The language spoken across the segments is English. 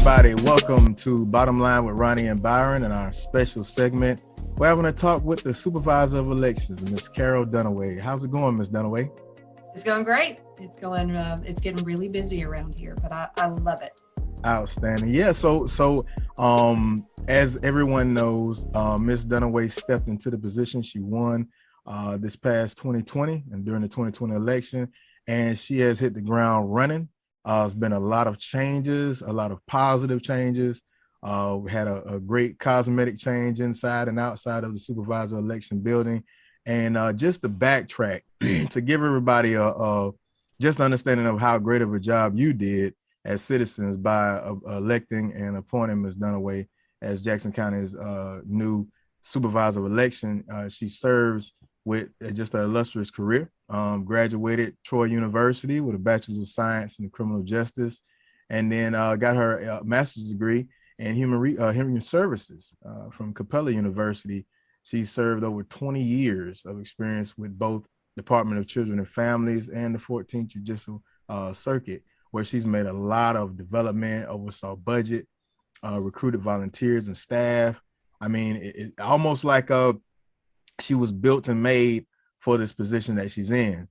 everybody. Welcome to Bottom Line with Roni and Byron and our special segment. We're having a talk with the Supervisor of Elections, Miss Carol Dunaway. How's it going, Miss Dunaway? It's going great. It's getting really busy around here, but I love it. Outstanding. Yeah. So, as everyone knows, Miss Dunaway stepped into the position. She won this past 2020 and during the 2020 election, and she has hit the ground running. It's been a lot of changes, a lot of positive changes. We had a great cosmetic change inside and outside of the supervisor election building. And just to backtrack, to give everybody a just understanding of how great of a job you did as citizens by electing and appointing Ms. Dunaway as Jackson County's new supervisor of election. She serves with just an illustrious career, graduated Troy University with a Bachelor of Science in Criminal Justice, and then got her master's degree in Human Services from Capella University. She served over 20 years of experience with both Department of Children and Families and the 14th Judicial Circuit, where she's made a lot of development, oversaw budget, recruited volunteers and staff. I mean, it almost like she was built and made for this position that she's in.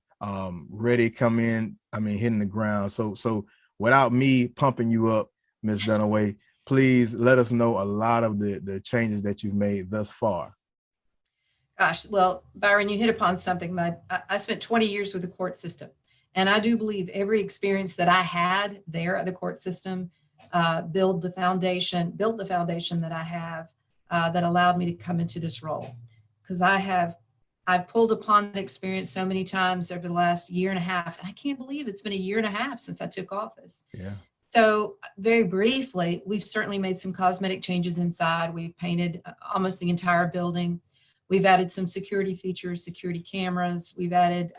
Ready, come in, I mean, hitting the ground. So without me pumping you up, Ms. Dunaway, please let us know a lot of the changes that you've made thus far. Gosh, well, Byron, you hit upon something. I spent 20 years with the court system, and I do believe every experience that I had there at the court system built the foundation that I have that allowed me to come into this role. Because I've pulled upon that experience so many times over the last year and a half, and I can't believe it's been a year and a half since I took office. Yeah. So very briefly, we've certainly made some cosmetic changes inside. We've painted almost the entire building. We've added some security features, security cameras. We've added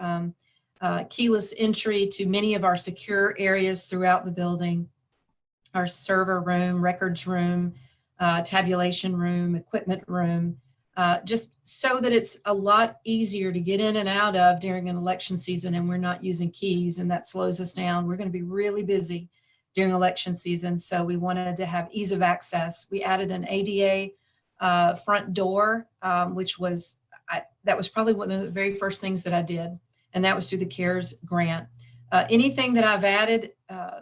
keyless entry to many of our secure areas throughout the building. Our server room, records room, tabulation room, equipment room, just so that it's a lot easier to get in and out of during an election season, and we're not using keys, and that slows us down. We're going to be really busy during election season, so we wanted to have ease of access. We added an ADA front door, which was that was probably one of the very first things that I did, and that was through the CARES grant. Anything that I've added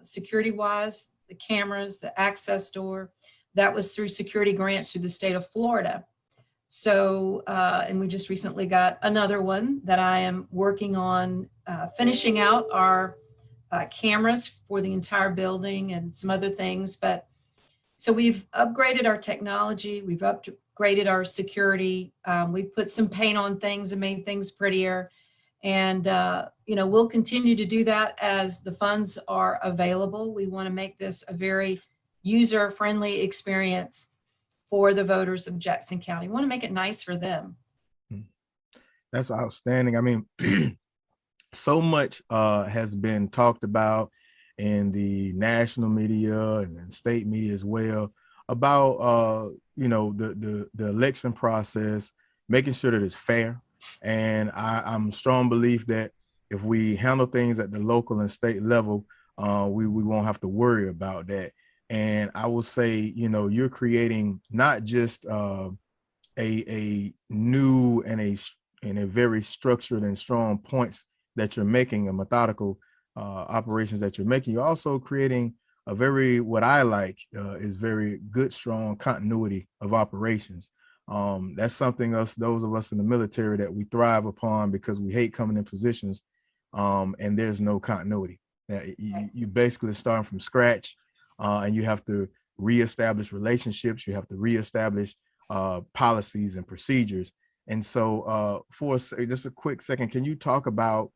security-wise, the cameras, the access door, that was through security grants through the state of Florida. So, and we just recently got another one that I am working on finishing out our cameras for the entire building and some other things. But so we've upgraded our technology, we've upgraded our security, we've put some paint on things and made things prettier. And, we'll continue to do that as the funds are available. We want to make this a very user-friendly experience for the voters of Jackson County. We want to make it nice for them. That's outstanding. I mean, so much has been talked about in the national media and state media as well about, the election process, making sure that it's fair. And I'm a strong belief that if we handle things at the local and state level, we won't have to worry about that. And I will say, you're creating not just a new and a very structured and strong points that you're making, a methodical operations that you're making. You're also creating a very, what I like is very good, strong continuity of operations. That's something those of us in the military that we thrive upon because we hate coming in positions and there's no continuity. You basically starting from scratch. And you have to reestablish relationships. You have to reestablish policies and procedures. And so, for just a quick second, can you talk about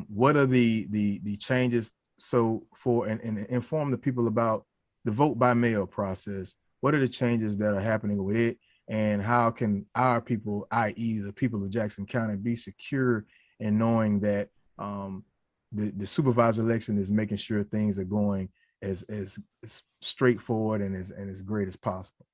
what are the changes? So, and inform the people about the vote by mail process. What are the changes that are happening with it, and how can our people, i.e., the people of Jackson County, be secure in knowing that the supervisor election is making sure things are going as straightforward and as great as possible?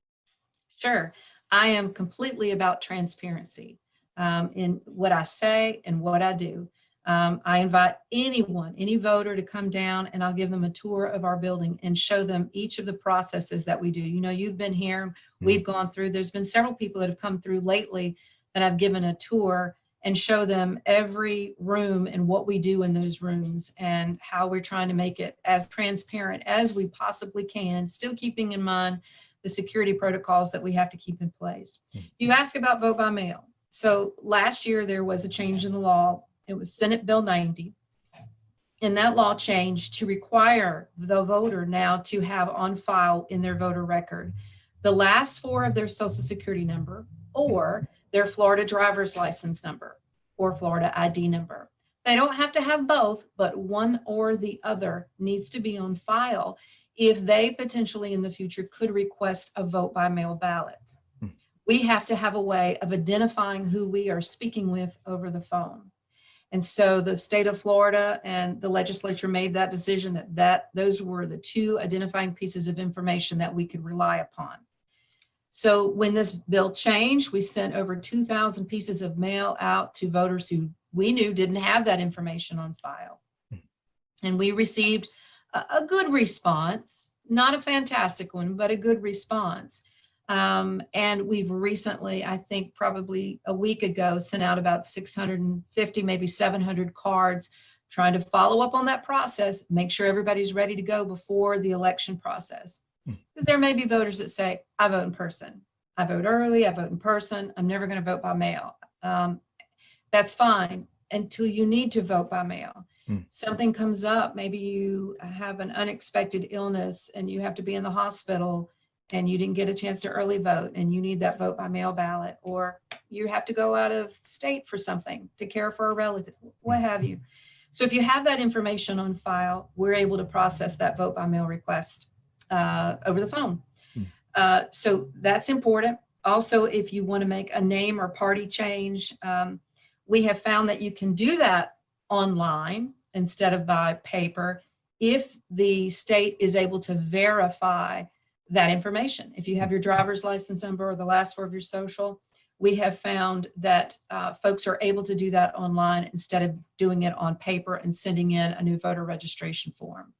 Sure. I am completely about transparency in what I say and what I do. I invite anyone, any voter to come down, and I'll give them a tour of our building and show them each of the processes that we do. You know, you've been here, we've gone through, there's been several people that have come through lately that I've given a tour and show them every room and what we do in those rooms and how we're trying to make it as transparent as we possibly can, still keeping in mind the security protocols that we have to keep in place. You ask about vote by mail. So last year there was a change in the law. It was Senate Bill 90. And that law changed to require the voter now to have on file in their voter record the last four of their social security number or their Florida driver's license number or Florida ID number. They don't have to have both, but one or the other needs to be on file if they potentially in the future could request a vote by mail ballot. We have to have a way of identifying who we are speaking with over the phone. And so the state of Florida and the legislature made that decision that those were the two identifying pieces of information that we could rely upon. So when this bill changed, we sent over 2,000 pieces of mail out to voters who we knew didn't have that information on file. And we received a good response, not a fantastic one, but a good response. And we've recently, I think probably a week ago, sent out about 650, maybe 700 cards, trying to follow up on that process, make sure everybody's ready to go before the election process. Because there may be voters that say, I vote in person. I vote early, I vote in person. I'm never going to vote by mail. That's fine until you need to vote by mail. Something comes up, maybe you have an unexpected illness and you have to be in the hospital and you didn't get a chance to early vote and you need that vote by mail ballot, or you have to go out of state for something to care for a relative, what have you. So if you have that information on file, we're able to process that vote by mail request over the phone. So that's important. Also, if you want to make a name or party change, we have found that you can do that online instead of by paper if the state is able to verify that information. If you have your driver's license number or the last four of your social, we have found that folks are able to do that online instead of doing it on paper and sending in a new voter registration form.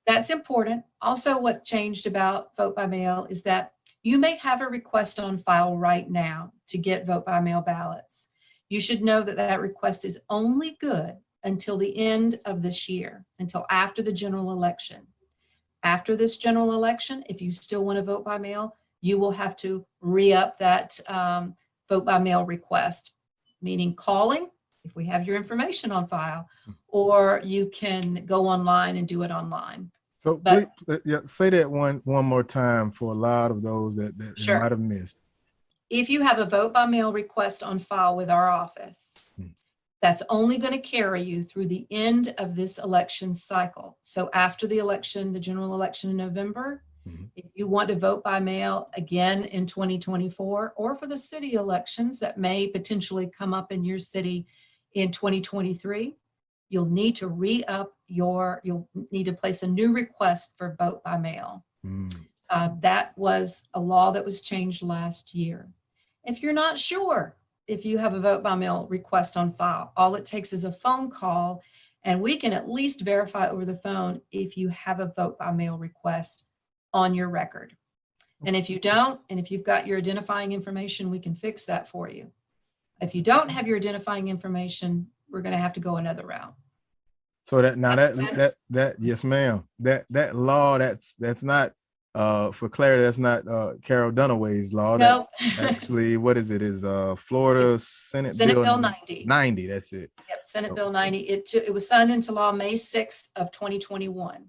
That's important. Also, what changed about vote by mail is that you may have a request on file right now to get vote by mail ballots. You should know that that request is only good until the end of this year, until after the general election. After this general election, if you still want to vote by mail, you will have to re-up that vote by mail request, meaning calling, if we have your information on file, or you can go online and do it online. So but, please, say that one more time for a lot of those that sure. might have missed. If you have a vote by mail request on file with our office, that's only going to carry you through the end of this election cycle. So after the election, the general election in November, if you want to vote by mail again in 2024, or for the city elections that may potentially come up in your city in 2023, you'll need to you'll need to place a new request for vote by mail. That was a law that was changed last year. If you're not sure if you have a vote by mail request on file, all it takes is a phone call, and we can at least verify over the phone if you have a vote by mail request on your record. And if you don't, and if you've got your identifying information, we can fix that for you. If you don't have your identifying information, we're going to have to go another route. So that yes, ma'am. That law that's not for clarity, that's not Carol Dunaway's law. No. That's actually, what is it? Is Florida Senate Bill 90. 90, that's it. Yep, Senate Bill 90. It was signed into law May 6th of 2021.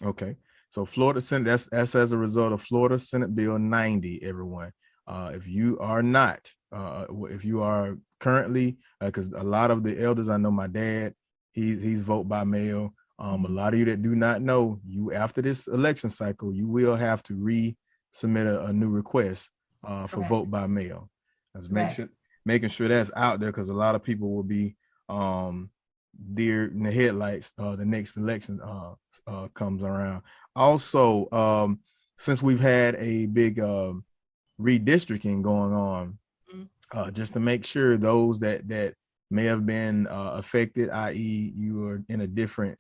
Okay. So Florida Senate, that's as a result of Florida Senate Bill 90, everyone. If you are not, if you are currently, because a lot of the elders, I know my dad, he's vote by mail. A lot of you that do not know, you after this election cycle, you will have to resubmit a new request for vote by mail. Let's making sure that's out there, because a lot of people will be deer in the headlights the next election comes around. Also, since we've had a big redistricting going on, just to make sure those that may have been affected, i.e. you are in a different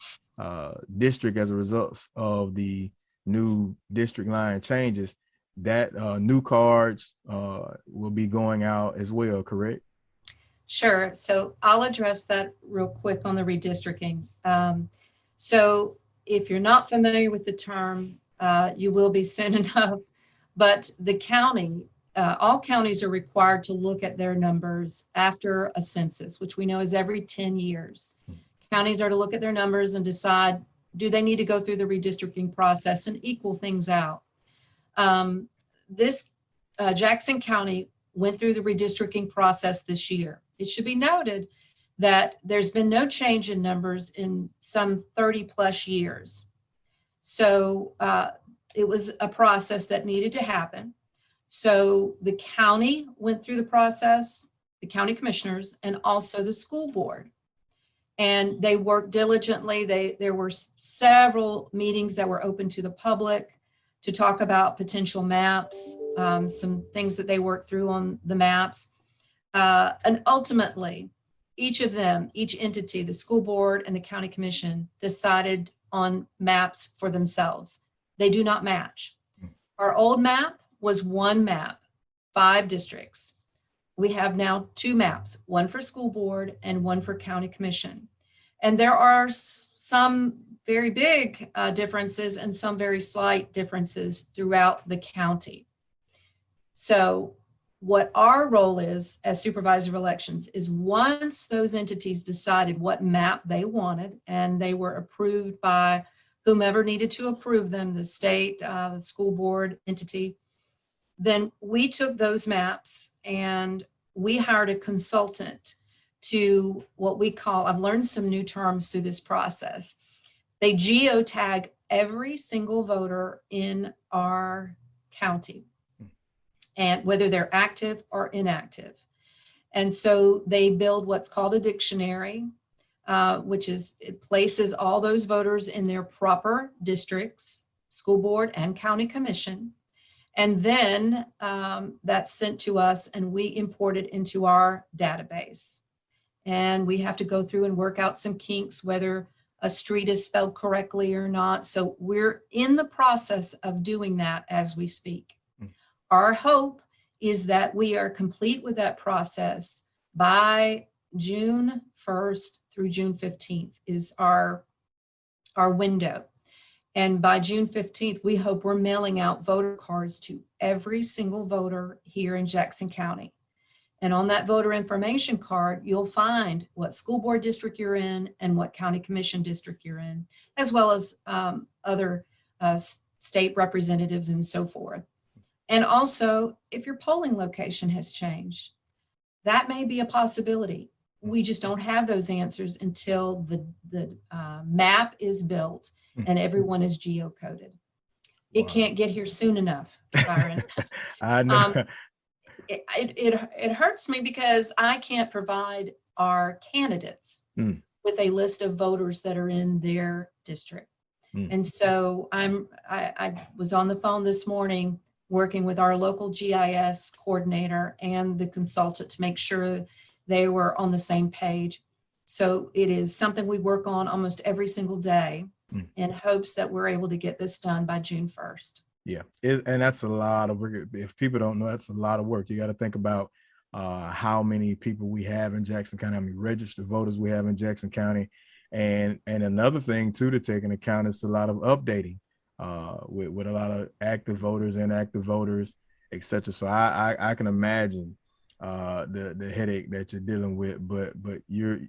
district as a result of the new district line changes, that new cards will be going out as well, correct? Sure. So I'll address that real quick on the redistricting. So if you're not familiar with the term, you will be soon enough. But the county, all counties are required to look at their numbers after a census, which we know is every 10 years. Counties are to look at their numbers and decide, do they need to go through the redistricting process and equal things out? Jackson County went through the redistricting process this year. It should be noted that there's been no change in numbers in some 30 plus years. So it was a process that needed to happen. So the county went through the process, the county commissioners, and also the school board. And they worked diligently. There were several meetings that were open to the public to talk about potential maps, some things that they worked through on the maps. And ultimately, each of them, each entity, the school board and the county commission, decided on maps for themselves. They do not match. Our old map was one map, 5 districts. We have now 2 maps, one for school board and one for county commission. And there are some very big differences and some very slight differences throughout the county. So what our role is as supervisor of elections is, once those entities decided what map they wanted and they were approved by whomever needed to approve them, the state, the school board entity, then we took those maps and we hired a consultant to what we call, I've learned some new terms through this process. They geotag every single voter in our county, and whether they're active or inactive. And so they build what's called a dictionary, which is, it places all those voters in their proper districts, school board and county commission. And then that's sent to us and we import it into our database. And we have to go through and work out some kinks, whether a street is spelled correctly or not. So we're in the process of doing that as we speak. Our hope is that we are complete with that process by June 1st through June 15th is our window. And by June 15th, we hope we're mailing out voter cards to every single voter here in Jackson County. And on that voter information card, you'll find what school board district you're in and what county commission district you're in, as well as other state representatives and so forth. And also, if your polling location has changed, that may be a possibility. We just don't have those answers until the map is built and everyone is geocoded. It can't get here soon enough, Byron. I know. It hurts me because I can't provide our candidates with a list of voters that are in their district. And so I was on the phone this morning working with our local GIS coordinator and the consultant to make sure they were on the same page. So it is something we work on almost every single day in hopes that we're able to get this done by June 1st. Yeah, and that's a lot of work. If people don't know, that's a lot of work. You got to think about how many people we have in Jackson County, how many registered voters we have in Jackson County. And another thing too to take into account is a lot of updating with a lot of active voters, inactive voters, etc. So I can imagine the headache that you're dealing with, but you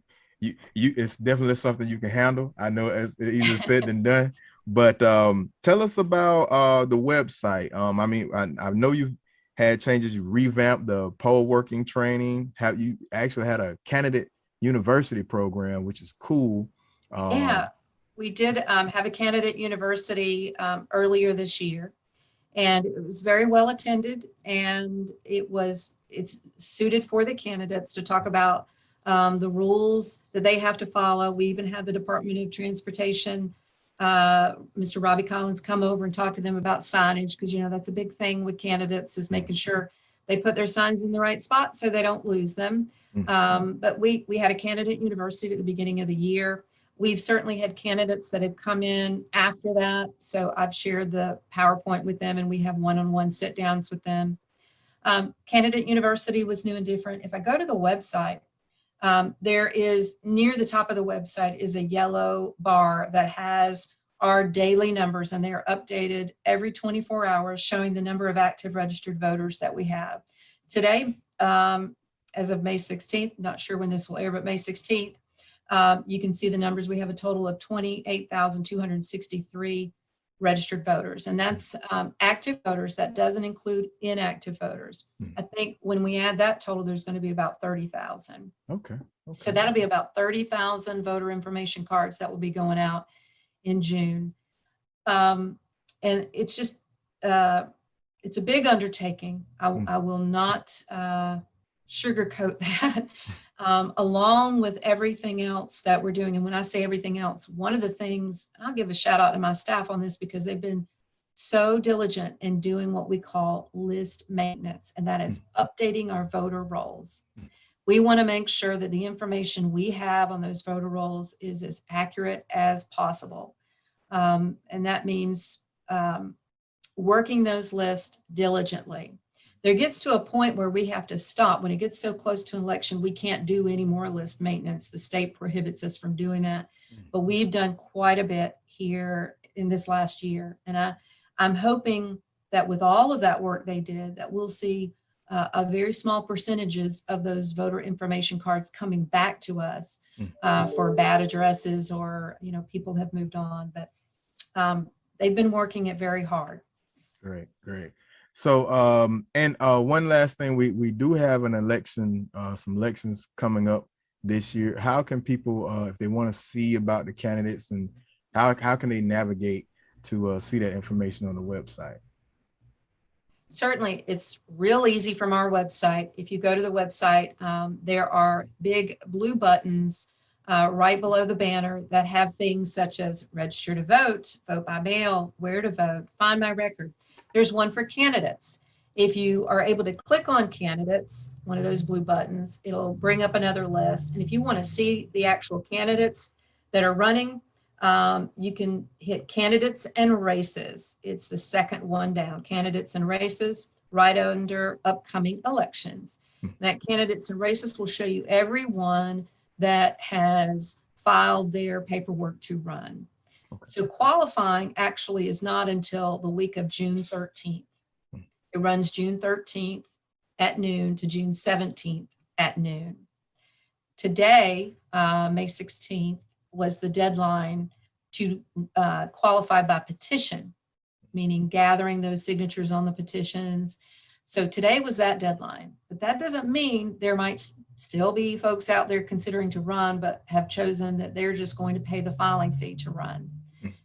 it's definitely something you can handle. I know it's easier said than done. But tell us about the website. I mean, I know you've had changes. You revamped the poll working training. Have you actually had a candidate university program, which is cool. Yeah, we did have a candidate university earlier this year, and it was very well attended, and it's suited for the candidates to talk about the rules that they have to follow. We even had the Department of Transportation, Mr. Robbie Collins, come over and talk to them about signage, because that's a big thing with candidates, is making sure They put their signs in the right spot so they don't lose them. But we had a candidate university at the beginning of the year. We've certainly had candidates that have come in after that. So I've shared the PowerPoint with them and we have one-on-one sit downs with them. Candidate University was new and different. If I go to the website, there is near the top of the website is a yellow bar that has our daily numbers, and they're updated every 24 hours showing the number of active registered voters that we have. Today, as of May 16th, not sure when this will air, but May 16th, you can see the numbers. We have a total of 28,263 registered voters, and that's active voters. That doesn't include inactive voters. I think when we add that total, there's going to be about 30,000. Okay. So that'll be about 30,000 voter information cards that will be going out in June. And it's just, it's a big undertaking. I will not sugarcoat that, along with everything else that we're doing. And when I say everything else, one of the things, I'll give a shout out to my staff on this because they've been so diligent in doing what we call list maintenance, and that is updating our voter rolls. We want to make sure that the information we have on those voter rolls is as accurate as possible. And that means working those lists diligently. There gets to a point where we have to stop. When it gets so close to an election, we can't do any more list maintenance. The state prohibits us from doing that. But we've done quite a bit here in this last year. And I'm hoping that with all of that work they did, that we'll see a very small percentages of those voter information cards coming back to us for bad addresses, or, you know, people have moved on, but they've been working it very hard. Great. So, one last thing, we do have an election, some elections coming up this year. How can people, if they want to see about the candidates, and how can they navigate to see that information on the website? Certainly, it's real easy from our website. If you go to the website, there are big blue buttons right below the banner that have things such as register to vote, vote by mail, where to vote, find my record. There's one for candidates. If you are able to click on candidates, one of those blue buttons, it'll bring up another list. And if you want to see the actual candidates that are running, you can hit candidates and races. It's the second one down, candidates and races, right under upcoming elections. That candidates and races will show you everyone that has filed their paperwork to run. Okay. So qualifying actually is not until the week of June 13th. It runs June 13th at noon to June 17th at noon. Today, May 16th, was the deadline to qualify by petition, meaning gathering those signatures on the petitions. So today was that deadline, but that doesn't mean there might still be folks out there considering to run, but have chosen that they're just going to pay the filing fee to run.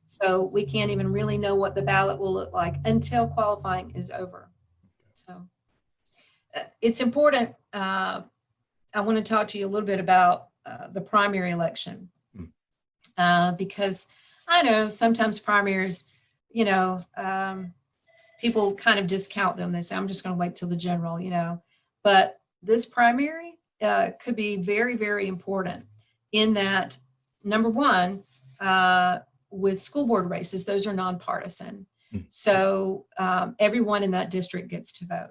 So we can't even really know what the ballot will look like until qualifying is over. So it's important. I want to talk to you a little bit about the primary election, because I know sometimes primaries, you know, people kind of discount them. They say, I'm just going to wait till the general, you know, but this primary could be very, very important in that, number one, with school board races, those are nonpartisan. So everyone in that district gets to vote.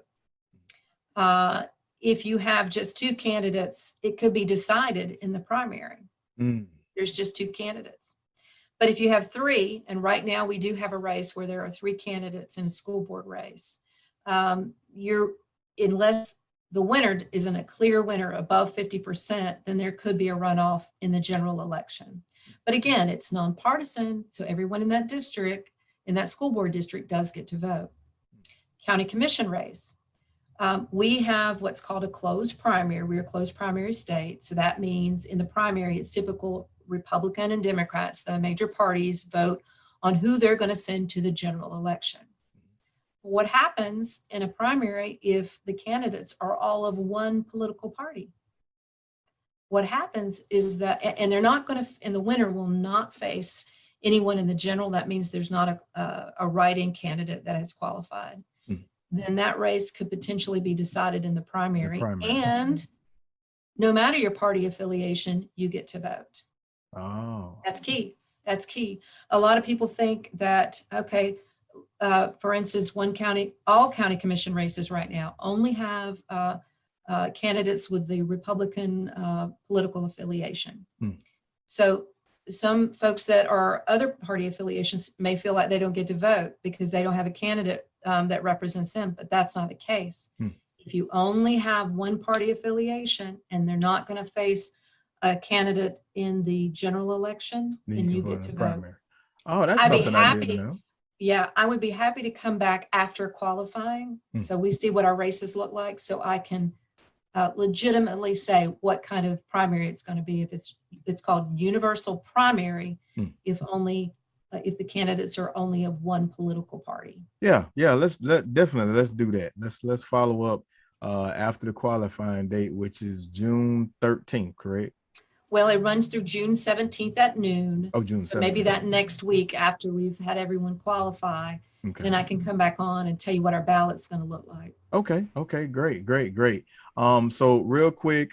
If you have just two candidates, it could be decided in the primary. There's just two candidates. But if you have three, and right now we do have a race where there are three candidates in a school board race, unless the winner isn't a clear winner above 50%, then there could be a runoff in the general election. But again, it's nonpartisan, so everyone in that district, in that school board district, does get to vote. County commission race. We have what's called a closed primary. We're a closed primary state. So that means in the primary, it's typical Republican and Democrats, the major parties, vote on who they're going to send to the general election. What happens in a primary if the candidates are all of one political party? What happens is that, and they're not going to, and the winner will not face anyone in the general. That means there's not a write-in candidate that has qualified. then that race could potentially be decided in the primary. primary. And no matter your party affiliation, you get to vote. Oh, That's key. That's key. A lot of people think that, okay, for instance, all county commission races right now only have candidates with the Republican political affiliation. So some folks that are other party affiliations may feel like they don't get to vote because they don't have a candidate that represents them, but that's not the case. If you only have one party affiliation and they're not going to face a candidate in the general election, then you get to vote. Oh, that's something I didn't know. Yeah, I would be happy to come back after qualifying. So we see what our races look like, so I can legitimately say what kind of primary it's going to be. If it's called universal primary, if the candidates are only of one political party. Yeah, let's do that. Let's follow up after the qualifying date, which is June 13th, correct? Well, it runs through June 17th at noon. Oh, June 17th. So maybe that next week after we've had everyone qualify, then I can come back on and tell you what our ballot's going to look like. Okay, great. So real quick,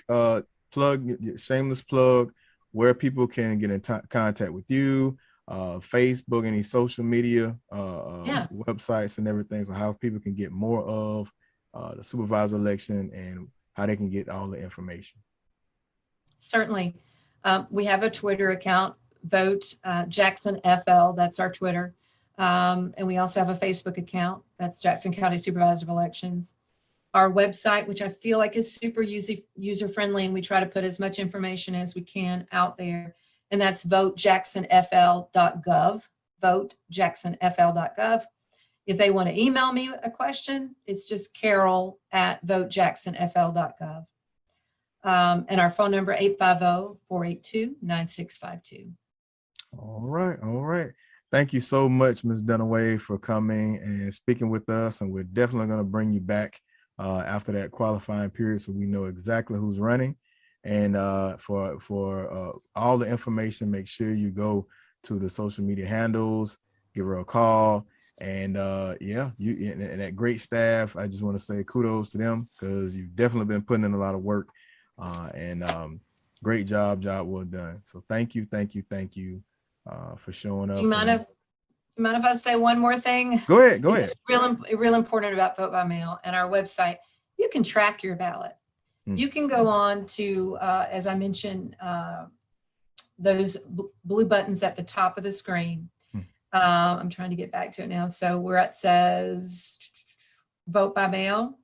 shameless plug, where people can get in contact with you, Facebook, any social media, websites and everything. So how people can get more of the supervisor election and how they can get all the information. Certainly. We have a Twitter account, Vote Jackson FL. That's our Twitter. And we also have a Facebook account. That's Jackson County Supervisor of Elections. Our website, which I feel like is super user-friendly, and we try to put as much information as we can out there. And that's votejacksonfl.gov, votejacksonfl.gov. If they want to email me a question, it's just carol@votejacksonfl.gov. And our phone number, 850-482-9652. All right. Thank you so much, Ms. Dunaway, for coming and speaking with us. And we're definitely going to bring you back after that qualifying period so we know exactly who's running. And for all the information, make sure you go to the social media handles, give her a call. And you and that great staff, I just want to say kudos to them because you've definitely been putting in a lot of work. And great job well done. So thank you for showing up. Do you mind if I say one more thing? Go ahead. It's real important about vote by mail and our website. You can track your ballot. You can go on to, as I mentioned, those blue buttons at the top of the screen. I'm trying to get back to it now. So where it says vote by mail,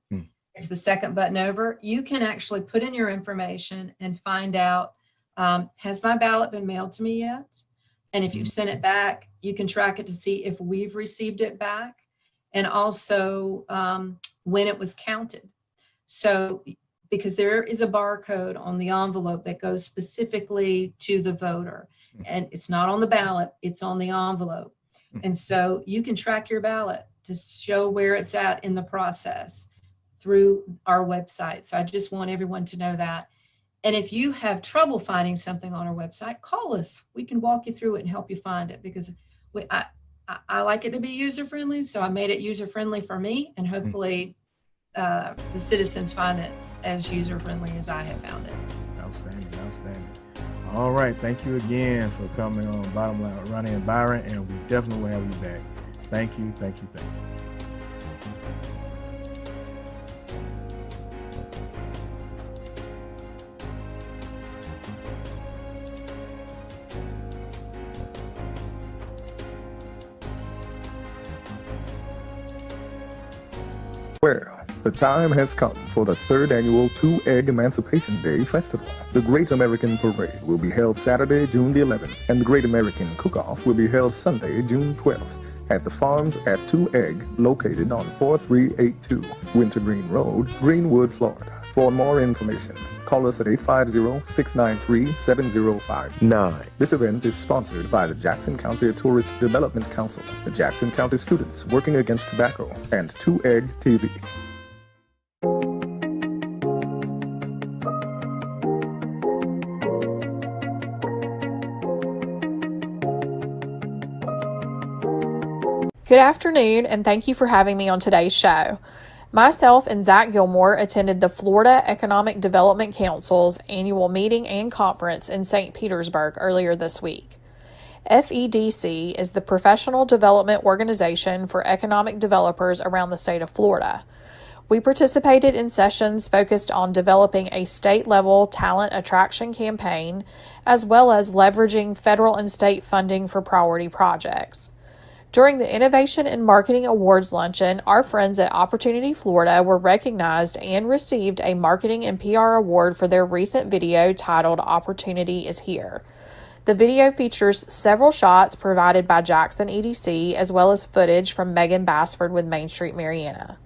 it's the second button over. You can actually put in your information and find out, has my ballot been mailed to me yet? And if you've sent it back, you can track it to see if we've received it back and also when it was counted. So because there is a barcode on the envelope that goes specifically to the voter, and it's not on the ballot, it's on the envelope. And so you can track your ballot to show where it's at in the process through our website. So I just want everyone to know that. And if you have trouble finding something on our website, call us. We can walk you through it and help you find it because I like it to be user-friendly. So I made it user-friendly for me, and hopefully the citizens find it as user-friendly as I have found it. Outstanding. All right. Thank you again for coming on Bottom Line with Roni and Byron, and we definitely will have you back. Thank you. Well, the time has come for the third annual Two-Egg Emancipation Day Festival. The Great American Parade will be held Saturday, June the 11th, and the Great American Cook-Off will be held Sunday, June 12th, at the Farms at Two-Egg, located on 4382 Wintergreen Road, Greenwood, Florida. For more information, call us at 850-693-7059. This event is sponsored by the Jackson County Tourist Development Council, the Jackson County Students Working Against Tobacco, and Two-Egg TV. Good afternoon, and thank you for having me on today's show. Myself and Zach Gilmore attended the Florida Economic Development Council's annual meeting and conference in St. Petersburg earlier this week. FEDC is the professional development organization for economic developers around the state of Florida. We participated in sessions focused on developing a state-level talent attraction campaign, as well as leveraging federal and state funding for priority projects. During the Innovation in Marketing Awards Luncheon, our friends at Opportunity Florida were recognized and received a Marketing and PR Award for their recent video titled Opportunity is Here. The video features several shots provided by Jackson EDC, as well as footage from Megan Bassford with Main Street Mariana.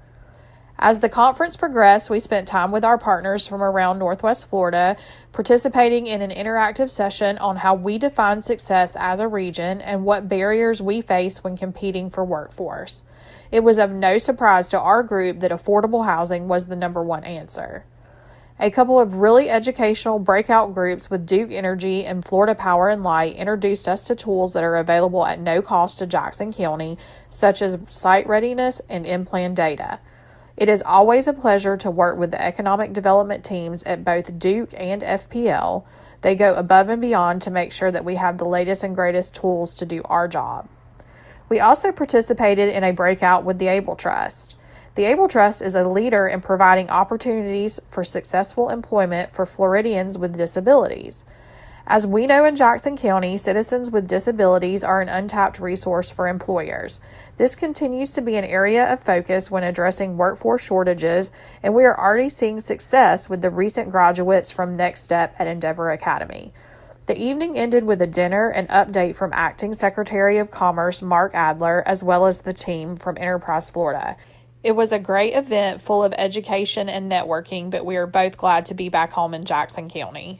As the conference progressed, we spent time with our partners from around Northwest Florida, participating in an interactive session on how we define success as a region and what barriers we face when competing for workforce. It was of no surprise to our group that affordable housing was the number one answer. A couple of really educational breakout groups with Duke Energy and Florida Power and Light introduced us to tools that are available at no cost to Jackson County, such as site readiness and in-plan data. It is always a pleasure to work with the economic development teams at both Duke and FPL. They go above and beyond to make sure that we have the latest and greatest tools to do our job. We also participated in a breakout with the Able Trust. The Able Trust is a leader in providing opportunities for successful employment for Floridians with disabilities. As we know in Jackson County, citizens with disabilities are an untapped resource for employers. This continues to be an area of focus when addressing workforce shortages, and we are already seeing success with the recent graduates from Next Step at Endeavor Academy. The evening ended with a dinner and update from Acting Secretary of Commerce Mark Adler, as well as the team from Enterprise Florida. It was a great event full of education and networking, but we are both glad to be back home in Jackson County.